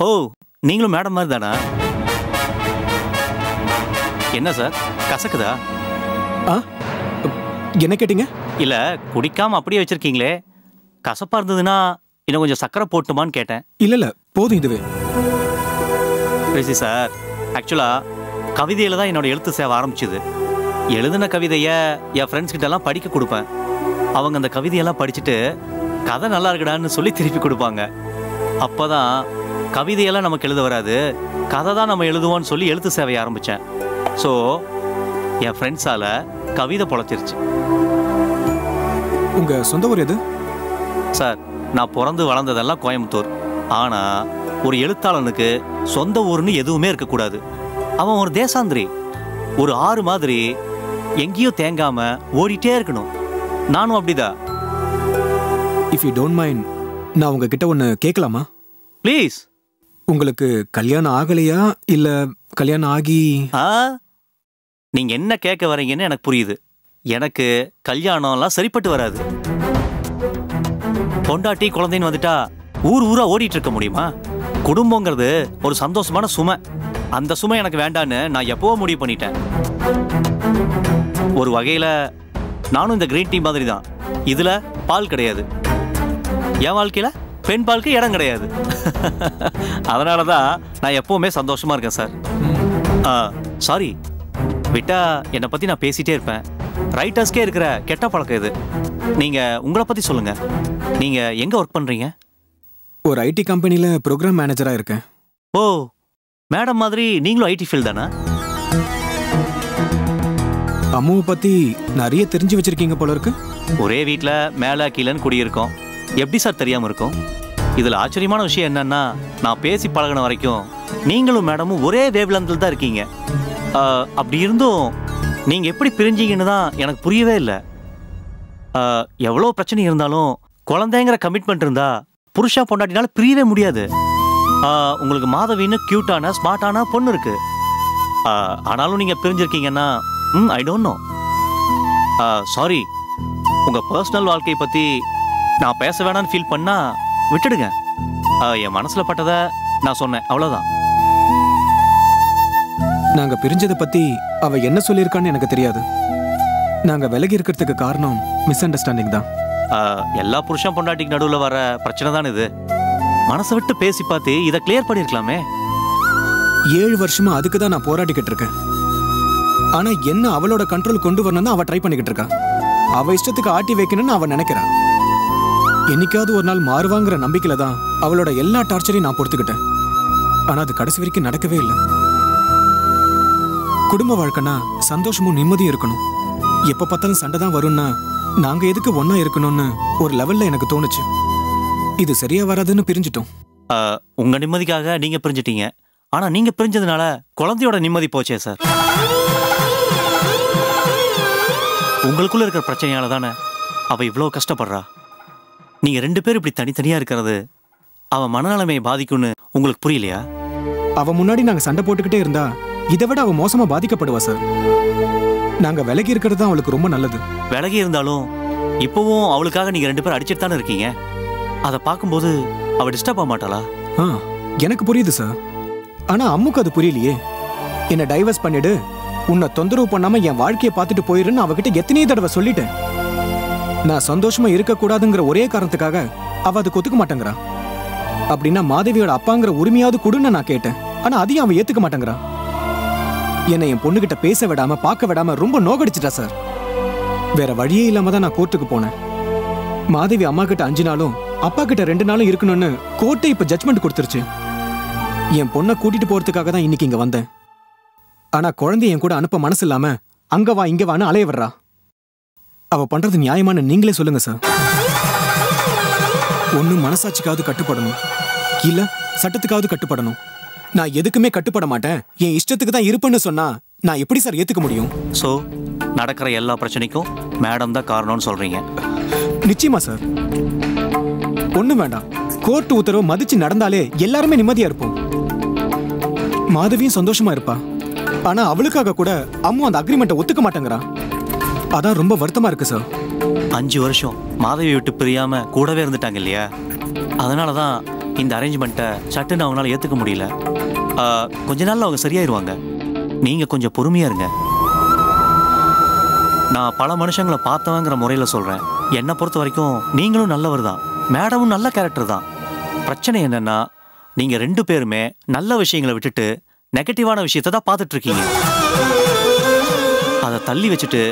ஓ, நீங்களும் மேடம் மாதிரி தானா? என்ன சார் கசக்குதா? என்ன கேட்டீங்க? இல்ல குடிக்காம அப்படியே வச்சிருக்கீங்களே, கசப்பா இருந்ததுன்னா இன்னும் கொஞ்சம் சக்கரை போட்டுமான்னு கேட்டேன். இல்ல போதும் இதுவே. பேசி சார், ஆக்சுவலா கவிதையில தான் என்னோட எழுத்து சேவை ஆரம்பிச்சுது. எழுதின கவிதையை என் ஃப்ரெண்ட்ஸ் கிட்ட எல்லாம் படிக்க கொடுப்பேன். அவங்க அந்த கவிதையெல்லாம் படிச்சுட்டு கதை நல்லா இருக்குடான்னு சொல்லி திருப்பி கொடுப்பாங்க. அப்போதான் கவிதையெல்லாம் நமக்கு எழுத வராது, கதை தான் நம்ம எழுதுவோன்னு சொல்லி எழுத்து சேவையை ஆரம்பித்தேன். ஸோ என் ஃப்ரெண்ட்ஸால் கவிதை பொழைச்சிருச்சு. உங்கள் சொந்த ஊர் எது சார்? நான் பிறந்து வளர்ந்ததெல்லாம் கோயம்புத்தூர். ஆனால் ஒரு எழுத்தாளனுக்கு சொந்த ஊர்னு எதுவுமே இருக்கக்கூடாது. அவன் ஒரு தேசாந்திரி, ஒரு ஆறு மாதிரி எங்கேயும் தேங்காம ஓடிட்டே இருக்கணும். நானும் அப்படிதான். இஃப் யூ டோன்ட் மைண்ட், நான் உங்ககிட்ட ஒன்று கேட்கலாமா? ப்ளீஸ். உங்களுக்கு கல்யாணம் ஆகலையா இல்ல கல்யாணம் ஆகி? நீங்க என்ன கேட்க வரீங்கன்னு எனக்கு புரியுது. எனக்கு கல்யாணம்லாம் சரிப்பட்டு வராது. பொண்டாட்டி குழந்தைன்னு வந்துட்டா ஊர் ஊரா ஓடிட்டு இருக்க முடியுமா? குடும்பங்கிறது ஒரு சந்தோஷமான சுமை. அந்த சுமை எனக்கு வேண்டான்னு நான் எப்பவோ முடிவு பண்ணிட்டேன். ஒரு வகையில நானும் இந்த கிரீன் டீ மாதிரி தான். இதுல பால் கிடையாது. என் வாழ்க்கையில பெண் பாலுக்கு இடம் கிடையாது. அதனாலதான் நான் எப்பவுமே சந்தோஷமா இருக்கேன் சார். சாரி, விட்டா என்னை பத்தி நான் பேசிட்டே இருப்பேன். ரைட்டர்ஸ்க்கே இருக்கிற கெட்ட பழக்கம் இது. நீங்க உங்களை பத்தி சொல்லுங்க. நீங்க எங்க ஒர்க் பண்றீங்க? ஒரு ஐடி கம்பெனில ப்ரோக்ராம் மேனேஜரா இருக்கேன். ஓ, மேடம் மாதிரி நீங்களும் ஐடி ஃபீல்ட் தானா? அம்மாவை பத்தி நிறைய தெரிஞ்சு வச்சிருக்கீங்க போல இருக்கு. ஒரே வீட்டில் மேலே கீழேன்னு குடியிருக்கோம். எப்படி சார் தெரியாமல் இருக்கும்? இதில் ஆச்சரியமான விஷயம் என்னன்னா, நான் பேசி பழகின வரைக்கும் நீங்களும் மேடமும் ஒரே வேவ்லென்த்தில் தான் இருக்கீங்க. அப்படி இருந்தும் நீங்கள் எப்படி பிரிஞ்சீங்கன்னு தான் எனக்கு புரியவே இல்லை. எவ்வளோ பிரச்சனை இருந்தாலும் குழந்தைங்கிற கமிட்மெண்ட் இருந்தா புருஷா பொண்டாட்டினால பிரியவே முடியாது. உங்களுக்கு மாதவின்னு கியூட்டான ஸ்மார்ட்டான பொண்ணு இருக்கு. ஆனாலும் நீங்கள் பிரிஞ்சிருக்கீங்கன்னா ஐ டோன்ட் நோ. சாரி, உங்கள் பர்சனல் வாழ்க்கையை பற்றி நான் பேச வேணான்னு ஃபீல் பண்ணா விட்டுடுங்க. என் மனசில் பட்டதை நான் சொன்னேன், அவ்வளோதான். நாங்க பிரிஞ்சதை பத்தி அவ என்ன சொல்லியிருக்கான்னு எனக்கு தெரியாது. நாங்க விலகி இருக்கிறதுக்கு காரணம் மிஸ் அண்டர்ஸ்டாண்டிங் தான். எல்லா புருஷன் பொண்டாட்டிக்கு நடுவில் வர பிரச்சனை தான் இது. மனசை விட்டு பேசி பார்த்து இதை கிளியர் பண்ணிருக்கலாமே. 7 வருஷமா அதுக்கு தான் நான் போராடிக்கிட்டு இருக்கேன். ஆனா என்ன அவளோட கண்ட்ரோல் கொண்டு வரணும்னு அவ ட்ரை பண்ணிக்கிட்டு இருக்கா. அவ இஷ்டத்துக்கு ஆட்டி வைக்கணும்னு அவ நினைக்கிறா. என்னைக்காவது ஒரு நாள் மாறுவாங்கிற நம்பிக்கையில தான் அவளோட எல்லா டார்ச்சரையும் நான் பொறுத்துக்கிட்டேன். ஆனா அது கடைசி வரைக்கும் நடக்கவே இல்லை. குடும்ப வாழ்க்கைனா சந்தோஷமும் நிம்மதியும் இருக்கணும். எப்ப பார்த்தாலும் சண்டை தான் வரும்னா நாங்க எதுக்கு ஒன்னா இருக்கணும்னு ஒரு லெவல்ல எனக்கு தோணுச்சு. இது சரியா வராதுன்னு பிரிஞ்சிட்டோம். உங்க நிம்மதிக்காக நீங்க பிரிஞ்சிட்டீங்க. ஆனா நீங்க பிரிஞ்சதுனால குழந்தையோட நிம்மதி போச்சே சார். உங்களுக்குள்ள இருக்கிற பிரச்சனையால தானே அவ இவ்வளவு கஷ்டப்படுறா. நீங்க 2 பேரும் இப்படி தனித்தனியா இருக்கிறது அவ மனநலமையை பாதிக்கும்னு உங்களுக்கு புரியலையா? அவ முன்னாடி நாங்க சண்டை போட்டுக்கிட்டே இருந்தா இதை விட அவ மோசமா பாதிக்கப்படுவா சார். நாங்க விலகி இருக்கிறது தான் அவளுக்கு ரொம்ப நல்லது. விலகி இருந்தாலும் இப்பவும் அவளுக்காக நீங்க 2 பேரும் அடிச்சிட்டு தானே இருக்கீங்க. அதை பார்க்கும்போது அவ டிஸ்டர்ப் ஆக மாட்டாளா? எனக்கு புரியுது சார். ஆனா அம்முக்கு அது புரியலையே. என்ன டைவர்ஸ் பண்ணிடு, உன்னை தொந்தரவு பண்ணாம என் வாழ்க்கையை பார்த்துட்டு போயிருன்னு அவகிட்ட எத்தனையோ தடவை சொல்லிட்டேன். நான் சந்தோஷமா இருக்கக்கூடாதுங்கிற ஒரே காரணத்துக்காக அவ அதுக்கு ஒத்துக்க மாட்டேங்கிறா. அப்படின்னா மாதவியோட அப்பாங்கிற உரிமையாவது கொடுன்னு நான் கேட்டேன். ஆனா அதையும் அவன் ஏத்துக்க மாட்டேங்கிறா. என்னை என் பொண்ணுகிட்ட பேச விடாம பார்க்க விடாம ரொம்ப நோகடிச்சிட்டா சார். வேற வழியே இல்லாம தான் நான் கோர்ட்டுக்கு போனேன். மாதவி அம்மா கிட்ட 5 நாளும் அப்பா கிட்ட 2 நாளும் இருக்கணும்னு கோர்ட்டை இப்ப ஜட்மெண்ட் கொடுத்துருச்சு. என் பொண்ணை கூட்டிட்டு போறதுக்காக தான் இன்னைக்கு இங்க வந்தேன். ஆனா குழந்தைய என் கூட அனுப்ப மனசு இல்லாம அங்க வா இங்க வான்னு அலைய வர்றா. அவ பண்றது நியாயமான நீங்களே சொல்லுங்க சார். ஒண்ணு மனசாட்சிக்காவது கட்டுப்படணும், இல்ல சட்டத்துக்காவது கட்டுப்படணும். நான் எதுக்குமே கட்டுப்பட மாட்டேன், என் இஷ்டத்துக்கு தான் இருப்பேன்னு சொன்னா நான் எப்படி சார் ஏத்துக்க முடியும்? சோ நடக்கிற எல்லா பிரச்சனைக்கும் மேடம் தான் காரணம்னு சொல்றீங்க? நிச்சயமா சார். ஒண்ணு வேண்டாம், கோர்ட் உத்தரவு மதிச்சு நடந்தாலே எல்லாருமே நிம்மதியா இருப்போம். மாதவியும் சந்தோஷமா இருப்பா. ஆனா அவளுக்காக கூட அம்மா அந்த அக்ரிமெண்ட்டை ஒத்துக்க மாட்டேங்கிறா. அதான் ரொம்ப வருத்தமா இருக்கு சார். 5 வருஷம் மாதவி விட்டு பிரியாம கூடவே இருந்துட்டாங்க இல்லையா? அதனாலதான் இந்த அரேஞ்ச்மெண்ட்டை சட்டுன்னு அவங்களால ஏற்றுக்க முடியல. கொஞ்ச நாள்ல அவங்க சரியாயிருவாங்க. நீங்க கொஞ்சம் பொறுமையா இருங்க. நான் பல மனுஷங்களை பார்த்தவங்கிற முறையில் சொல்றேன். என்னை பொறுத்த வரைக்கும் நீங்களும் நல்லவர் தான், மேடமும் நல்ல கேரக்டர் தான். பிரச்சனை என்னன்னா நீங்க 2 பேருமே நல்ல விஷயங்களை விட்டுட்டு நெகட்டிவான விஷயத்தை தான் பார்த்துட்டு இருக்கீங்க. அதை தள்ளி வச்சுட்டு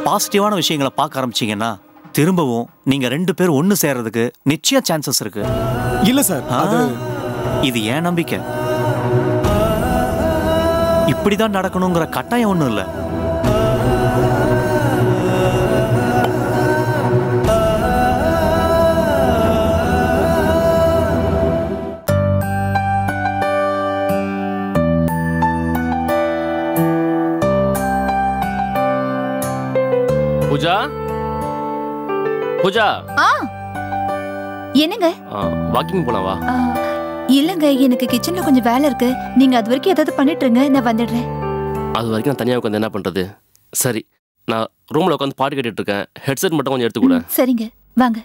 பாசிட்டிவான விஷயங்களை பார்க்க ஆரம்பிச்சீங்கன்னா திரும்பவும் நீங்க 2 பேரும் ஒன்று சேர்றதுக்கு நிச்சயம் சான்சஸ் இருக்கு. இல்ல சார், இது ஏன் நம்பிக்கை. இப்படிதான் நடக்கணுங்கிற கட்டாயம் ஒன்றும் இல்லை. பூஜா, பூஜா. என்னங்க? வாக்கிங் போலாம் வா. இல்லங்க, எனக்கு கிச்சன்ல கொஞ்சம் வேலை இருக்கு. நீங்க அது வரைக்கும் ஏதாவது பண்ணிட்டு இருங்க, நான் வந்துடுறேன். அது வரைக்கும் நான் தனியாக உட்காந்து என்ன பண்றது? சரி, நான் ரூம்ல உட்காந்து பாட்டு கேட்டுட்டு இருக்கேன். ஹெட்செட் மட்டும் கொஞ்சம் எடுத்துக்கூட. சரிங்க, வாங்க.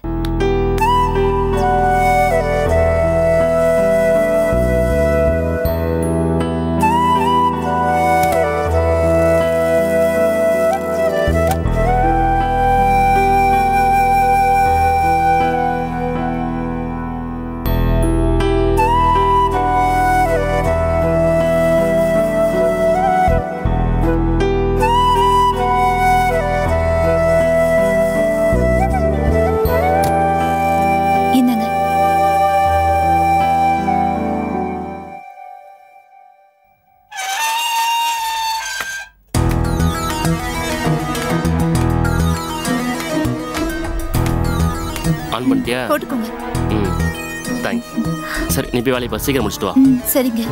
ஆன் பண்ணிட்டியா? போட்டுக்கோங்க. தேங்க்ஸ். சரி, நீ போய் வேலையை சீக்கிரம் முடிச்சுட்டு வா. சரிங்க.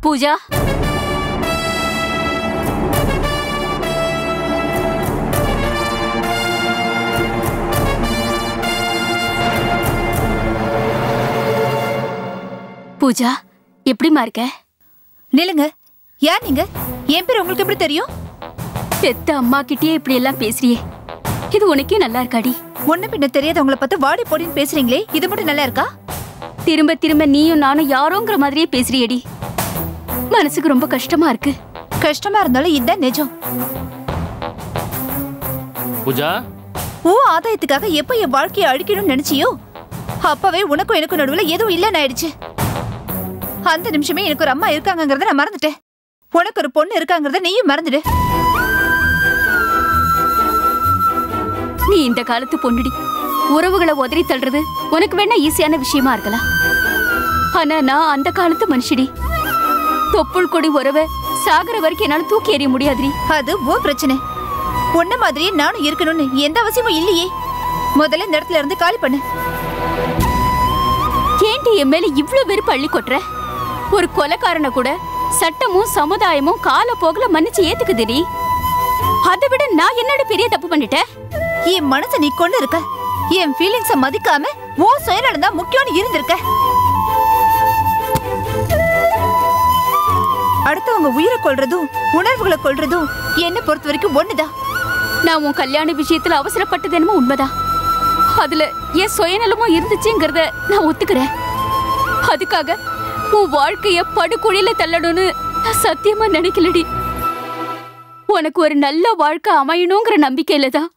பூஜா, பூஜா எப்படிமா இருக்க? நில்லுங்க, யார் நீங்க? என் பேர் உங்களுக்கு எப்படி தெரியும்? பெத்த அம்மா கிட்டயே இப்படி எல்லாம் பேசுறியே, இது உனக்கே நல்லா இருக்காடி? ஒண்ணு பின்ன தெரியாதவங்களை பார்த்து வாடி போடின்னு பேசுறீங்களே, இது மட்டும் நல்லா இருக்கா? திரும்ப திரும்ப நீயும் நானும் யாரோங்கிற மாதிரியே பேசுறியடி. மனசுக்கு ரொம்ப கஷ்டமா இருக்கு. கஷ்டமா இருந்தாலும் இதுதான் நிஜம். பூஜா, ஆதாயத்துக்காக எப்ப என் வாழ்க்கையை அழிக்கணும்னு நினைச்சியோ அப்பவே உனக்கும் எனக்கும் நடுவுல எதுவும் இல்லைன்னு ஆயிடுச்சு. அந்த நிமிஷமே எனக்கு ஒரு அம்மா இருக்காங்கிறத நான் மறந்துட்டேன். உனக்கு ஒரு பொண்ணு இருக்காங்கிறத நீயும் மறந்துடு. நீ இந்த காலத்து பொண்ணுடி. உறவுகளை உதறி தள்ளுறது உனக்கு வேணா ஈஸியான விஷயமா இருக்கலாம். ஆனா நான் அந்த காலத்து மனுஷடி. தொப்புள் கொடி உறவை சாகர வரைக்கும் என்னால தூக்கி எறிய முடியாதுடி. அது ஓ பிரச்சனை. உன்ன மாதிரியே நானும் இருக்கணும்னு எந்த அவசியமும் இல்லையே. முதல்ல இந்த இடத்துல இருந்து காலி பண்ணு. ஏண்டி என் மேல இவ்வளவு வெறுப்பு அள்ளி கொட்டுற? ஒரு கொலைக்காரனை கூட சட்டமும் சமுதாயமும் கால போகல மன்னிச்சு ஏத்துக்குதுடி. அதை விட நான் என்னோட பெரிய தப்பு பண்ணிட்டேன். என் மனசை நீ கொண்டு இருக்க. என் ஃபீலிங்ஸ மதிக்காம ஓ சுயநலம் தான் முக்கியம்னு இருந்திருக்க. அடுத்தவங்க உயிரை கொல்றதும் உணர்வுகளை கொல்றதும் என்ன பொறுத்த வரைக்கும் ஒண்ணுதான். நான் உன் கல்யாண விஷயத்துல அவசரப்பட்டது என்னமோ உண்மைதான். அதுல என் சுயநலமும் இருந்துச்சுங்கிறத நான் ஒத்துக்கிறேன். அதுக்காக உன் வாழ்க்கைய படுகொழில தள்ளணும்னு நான் சத்தியமா நினைக்கலடி. உனக்கு ஒரு நல்ல வாழ்க்கை அமையணுங்கிற நம்பிக்கையில தான்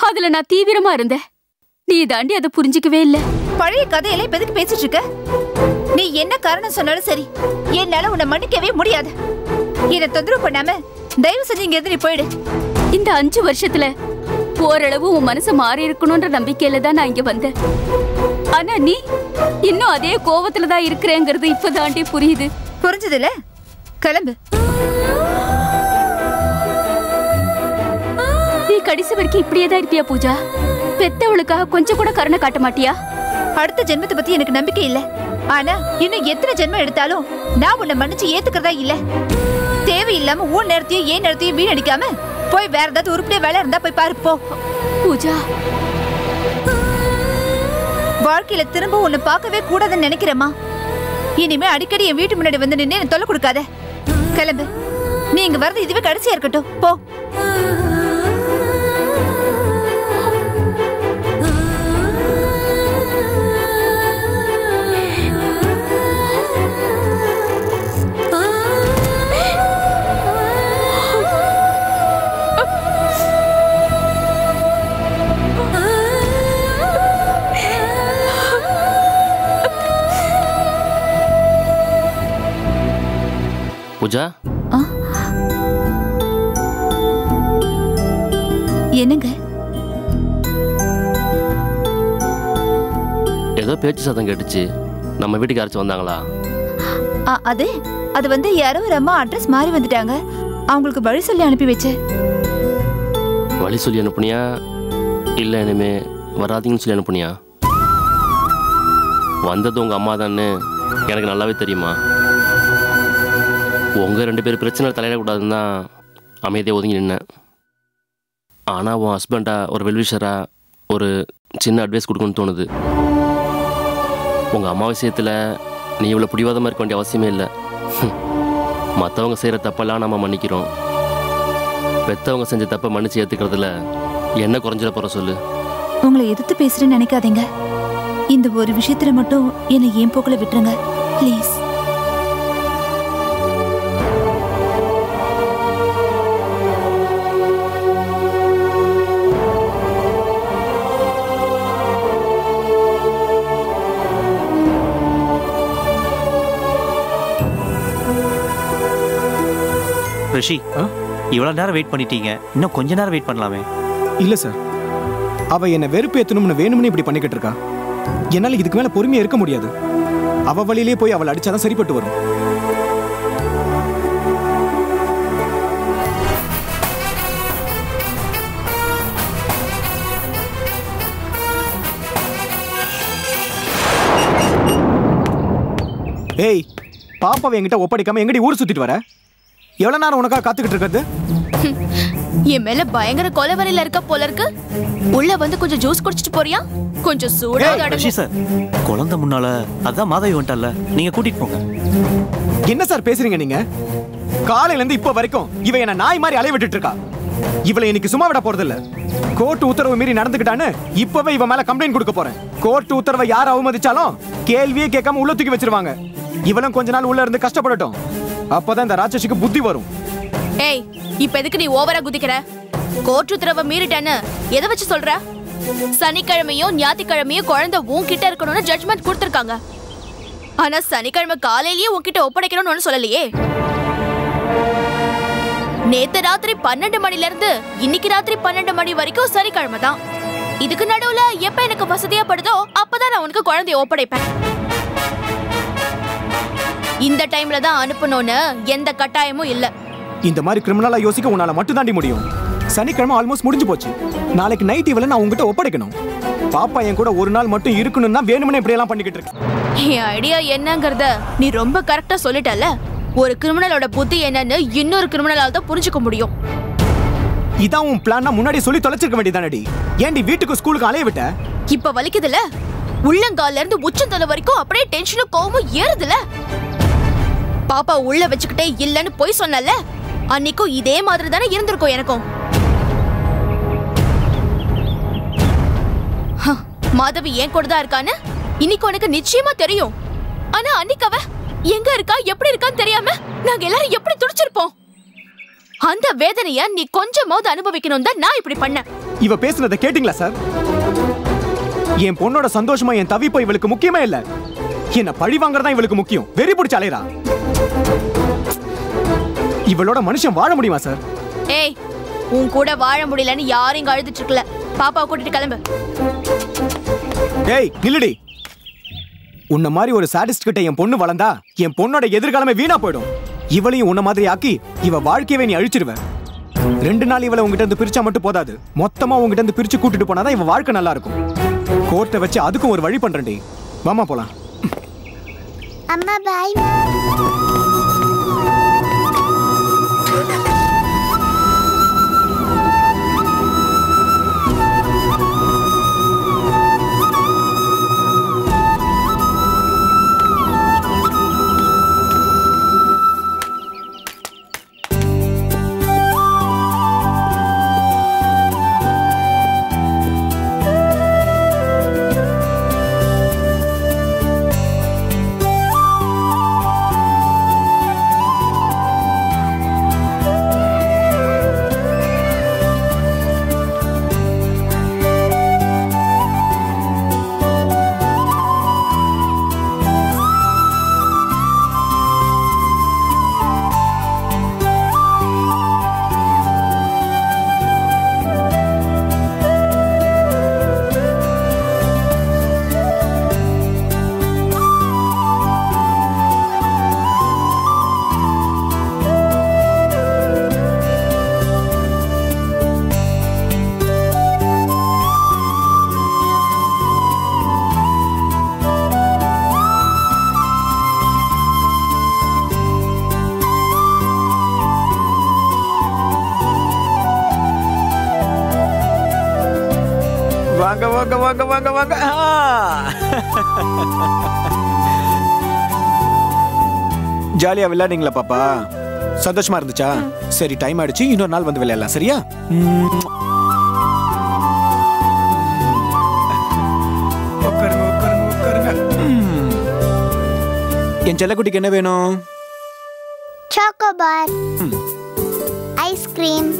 அதுல நான் தீவிரமா இருந்தேன். நீ தாண்டி அதை புரிஞ்சுக்கவே இல்ல. பழைய கதையெல்லாம் இப்ப எதுக்கு பேசிட்டு இருக்க? நீ என்ன காரணம் சொன்னாலும் சரி, என்னால உன்னை மன்னிக்கவே முடியாது. என்ன தொந்தரவு பண்ணாம தயவு செஞ்சு இங்க இருந்து நீ போயிடு. இந்த 5 வருஷத்துல ஓரளவு உன் மனசு மாறி இருக்கணும்ன்ற நம்பிக்கையில தான் நான் இங்க வந்தேன். ஆனா நீ இன்னும் அதே கோவத்துல தான் இருக்கிறேங்கிறது இப்பதாண்டி புரியுது. புரிஞ்சதுல? கிளம்பு. நீ கடைசி வரைக்கும் இப்படியே தான் இருப்பியா பூஜா? பெத்தவளுக்காக கொஞ்சம் கூட கருணை காட்ட மாட்டியா? அடுத்த ஜென்மத்தை பத்தி எனக்கு நம்பிக்கை இல்ல. ஆனா இன்னும் எத்தனை ஜென்மம் எடுத்தாலும் நான் உன்னை மன்னிச்சு ஏத்துக்கிறதா இல்ல. தேவையில்லாம உன் நேரத்தையும் ஏன் நேரத்தையும் வீணடிக்காம போய் வேற ஏதாவது உருப்படியா வேலை இருந்தா போய் பாரு போ. பூஜா, வாழ்க்கையில திரும்ப உன்னை பார்க்கவே கூடாதுன்னு நினைக்கிறேமா. இனிமே அடிக்கடி என் வீட்டு முன்னாடி வந்து நின்று தொல்லை கொடுக்காத. கிளம்பு. நீ இங்க வரது இதுவே கடைசியா இருக்கட்டும். போ. பூஜா, என்னங்க? ஏதோ பேச்சு சத்தம் கேட்டுச்சு. நம்ம வீட்டுக்கு யாராச்சும் வந்தாங்களா? அது வந்து யாரோ ஒரு அம்மா அட்ரஸ் மாறி வந்துட்டாங்க. அவங்களுக்கு வழி சொல்லி அனுப்பி வச்சேன். வழி சொல்லி அனுப்புனியா இல்லை இனிமே வராதீங்கன்னு சொல்லி அனுப்புனியா? வந்தது உங்கள் அம்மா தான்னு எனக்கு நல்லாவே தெரியுமா. உங்கள் 2 பேர் பிரச்சனை தலையிடக்கூடாதுன்னு தான் அமைதியாக ஒதுங்கி நின்னேன். ஆனால் உன் ஹஸ்பண்டாக ஒரு வெல்விஷராக ஒரு சின்ன அட்வைஸ் கொடுக்கணும்னு தோணுது. உங்கள் அம்மா விஷயத்தில் நீ இவ்வளோ பிடிவாதமாக இருக்க வேண்டிய அவசியமே இல்லை. மற்றவங்க செய்கிற தப்பெல்லாம் நம்ம மன்னிக்கிறோம். பெற்றவங்க செஞ்ச தப்பை மன்னிச்சு ஏற்றுக்கிறதுல என்ன குறைஞ்சிட போகிற சொல்லு. உங்களை எதிர்த்து பேசுறேன்னு நினைக்காதீங்க. இந்த ஒரு விஷயத்துல மட்டும் என்னை ஏன் போக்குல விட்டுருங்க ப்ளீஸ். ரிஷி, இவ்வளவு நேரம் வெயிட் பண்ணிட்டீங்க. இன்னும் கொஞ்ச நேரம் வெயிட் பண்ணலாமே. இல்ல சார், அவ என்ன வெறுப்பு ஏத்தணும்னு வேணும்னு இப்படி பண்ணிக்கிட்டு இருக்கா. என்னால இதுக்கு மேல பொறுமையா இருக்க முடியாது. அவ வழியிலே போய் அவளை அடிச்சாதான் சரிப்பட்டு வரும். ஏய், பாப்பாவை என்கிட்ட ஒப்படைக்காம எங்கடி ஊர் சுத்திட்டு வர? எவ்வளவு நேரம் உனக்காக காத்துக்கிட்டு இருக்கிறது? என் மேல பயங்கர கொலவரையில இருக்க போல இருக்கு. உள்ள வந்து கொஞ்சம் ஜூஸ் குடிச்சிட்டு போறியா? கொஞ்சம் சூடா ரிஷி சார், குழந்தை முன்னால அதான் மாதவி வந்துட்டல்ல, நீங்க கூட்டிட்டு போங்க. என்ன சார் பேசுறீங்க நீங்க? காலையில இருந்து இப்ப வரைக்கும் இவ என்ன நாய் மாதிரி அலைய விட்டுட்டு இருக்கா. இவளை இன்னைக்கு சும்மா விட போறது இல்ல. கோர்ட் உத்தரவு மீறி நடந்துக்கிட்டான்னு இப்பவே இவ மேல கம்ப்ளைண்ட் கொடுக்க போறேன். கோர்ட் உத்தரவை யார் அவமதிச்சாலும் கேள்வியே கேட்காம உள்ள தூக்கி வச்சிருவாங்க. இவளும் கொஞ்ச நாள் உள்ள இருந்து கஷ்டப்படட்டும். அப்பதான் இந்த ராட்சசிக்கு புத்தி வரும். ஏய், இப்ப எதுக்கு நீ ஓவரா குதிக்கிற? கோர்ட் உத்தரவை மீறிட்டேன்னு எதை வச்சு சொல்ற? சனிக்கிழமையும் ஞாயிற்றுக்கிழமையும் குழந்தை உன்கிட்ட இருக்கணும்னு ஜட்ஜ்மெண்ட் கொடுத்திருக்காங்க. ஆனா சனிக்கிழமை காலையிலேயே உன்கிட்ட ஒப்படைக்கணும்னு சொல்லலையே. நேத்து ராத்திரி 12 மணில இருந்து இன்னைக்கு ராத்திரி 12 மணி வரைக்கும் சனிக்கிழமை தான். இதுக்கு நடுவுல எப்ப எனக்கு வசதியா படுதோ அப்பதான் நான் உனக்கு குழந்தைய ஒப்படைப்பேன். இந்த டைம்ல தான் அனுப்பணும்னு எந்த கட்டாயமும் இல்ல. இந்த மாதிரி கிரிமினலா யோசிக்க உன்னால மட்டும் தாண்டி முடியும். சனிக்கிழமை ஆல்மோஸ்ட் முடிஞ்சு போச்சு. நாளைக்கு நைட் இவளை நான் உங்ககிட்ட ஒப்படைக்கணும். பாப்பா என் கூட ஒரு நாள் மட்டும் இருக்கணும்னா வேணும்னே இப்படி எல்லாம் பண்ணிக்கிட்டு இருக்கு. என் ஐடியா என்னங்கறத நீ ரொம்ப கரெக்டா சொல்லிட்டல. ஒரு கிரிமினலோட புத்தி என்னன்னு இன்னொரு கிரிமினலால தான் புரிஞ்சுக்க முடியும். இதான் உன் பிளான்னா முன்னாடி சொல்லி தொலைச்சிருக்க வேண்டியதானடி. ஏன்டி வீட்டுக்கு ஸ்கூலுக்கு அலைய விட்ட? இப்ப வலிக்குதுல, உள்ளங்கால்ல இருந்து உச்சந்தலை வரைக்கும் அப்படியே டென்ஷனும் கோவமும் ஏறுதுல. பாப்பா உள்ள வச்சுக்கிட்டே இல்லன்னு போய் சொன்னல, அன்னைக்கும் இதே மாதிரி தானே இருந்திருக்கும் எனக்கும். மாதவி ஏன் கூட தான் இருக்கான்னு இன்னைக்கு உனக்கு நிச்சயமா தெரியும். ஆனா அன்னைக்கு அவ எங்க இருக்கா எப்படி இருக்கான்னு தெரியாம நாங்க எல்லாரும் எப்படி துடிச்சிருப்போம். அந்த வேதனைய நீ கொஞ்சமாவது அனுபவிக்கணும் தான் நான் இப்படி பண்ணேன். இவ பேசுனதை கேட்டீங்களா சார்? என் பொண்ணோட சந்தோஷமா என் தவிப்போ இவளுக்கு முக்கியமே இல்ல. என்ன பழி வாங்குறதா இவளுக்கு முக்கியம். வெறி பிடிச்ச அலையறா. இவளோட மனுஷன் வாழ முடியுமா சார்? ஏய், உன் கூட வாழ முடியலன்னு யாரும் இங்க அழுதுட்டு இருக்கல. பாப்பாவை கூட்டிட்டு கிளம்பு. ஏய் நில்லுடி. உன்ன மாதிரி ஒரு சாடிஸ்ட் கிட்ட என் பொண்ணு வளர்ந்தா என் பொண்ணோட எதிர்காலமே வீணா போயிடும். இவளையும் உன்ன மாதிரி ஆக்கி இவ வாழ்க்கையவே நீ அழிச்சிருவ. 2 நாள் இவளை உங்ககிட்ட இருந்து பிரிச்சா மட்டும் போதாது, மொத்தமா உங்ககிட்ட இருந்து பிரிச்சு கூட்டிட்டு போனாதான் இவ வாழ்க்கை நல்லா இருக்கும். கோர்ட்டை வச்சு அதுக்கும் ஒரு வழி பண்றேன்டி. வாமா போலாம். அம்மா பாய். வாங்க வாங்க வாங்க வாங்க. ஜாலியா விளையாடுங்களா பாப்பா? சந்தோஷமா இருந்துச்சா? சரி, டைம் ஆயிடுச்சு, இன்னொரு நாள் வந்து விளையாடலாம், சரியா? உட்காருங்க உட்காருங்க உட்காருங்க. என் செல்லக்குட்டிக்கு என்ன வேணும்? Chocobar, ice cream,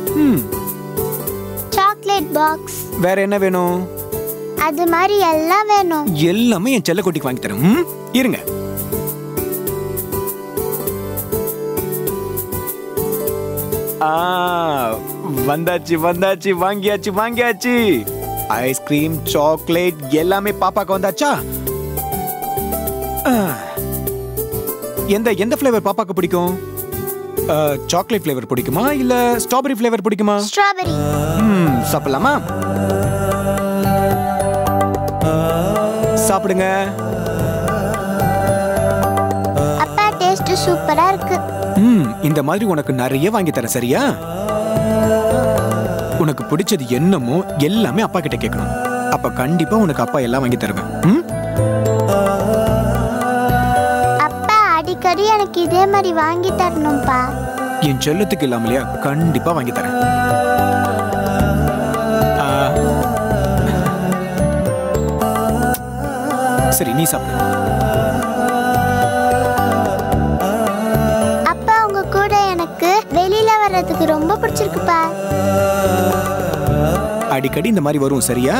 chocolate box. வேற என்ன வேணும்? அது மாதிரி எல்லாம் வேணும். எல்லாமே என் செல்லக்குட்டிக்கு வாங்கி தரேன். இருங்க. வந்தாச்சு வந்தாச்சு, வாங்கியாச்சு வாங்கியாச்சு. ஐஸ்கிரீம், சாக்லேட் எல்லாமே பாப்பாக்கு வந்தாச்சா? எந்த எந்த ஃப்ளேவர் பாப்பாக்கு பிடிக்கும்? சாக்லேட் ஃப்ளேவர் பிடிக்குமா இல்ல ஸ்ட்ராபெரி ஃப்ளேவர் பிடிக்குமா? ஸ்ட்ராபெரி. சாப்பிடலாமா? சாப்பிடுங்க. அப்பா, டேஸ்ட் சூப்பரா இருக்கு. இந்த மாதிரி உனக்கு நிறைய வாங்கி தரேன், சரியா? உனக்கு பிடிச்சது என்னமோ எல்லாமே அப்பா கிட்ட கேட்கணும். அப்ப கண்டிப்பா உனக்கு அப்பா எல்லாம் வாங்கி தருவேன். அப்பா, அடிக்கடி எனக்கு இதே மாதிரி வாங்கி தரணும்பா. என் செல்லத்துக்கு இல்லாமலையா? கண்டிப்பா வாங்கி தரேன். சரி, நீ சாப்பிடு. அப்பா, உங்க கூட எனக்கு வெளியில வர்றதுக்கு ரொம்ப பிடிச்சிருக்குப்பா. அடிக்கடி இந்த மாதிரி வரும், சரியா?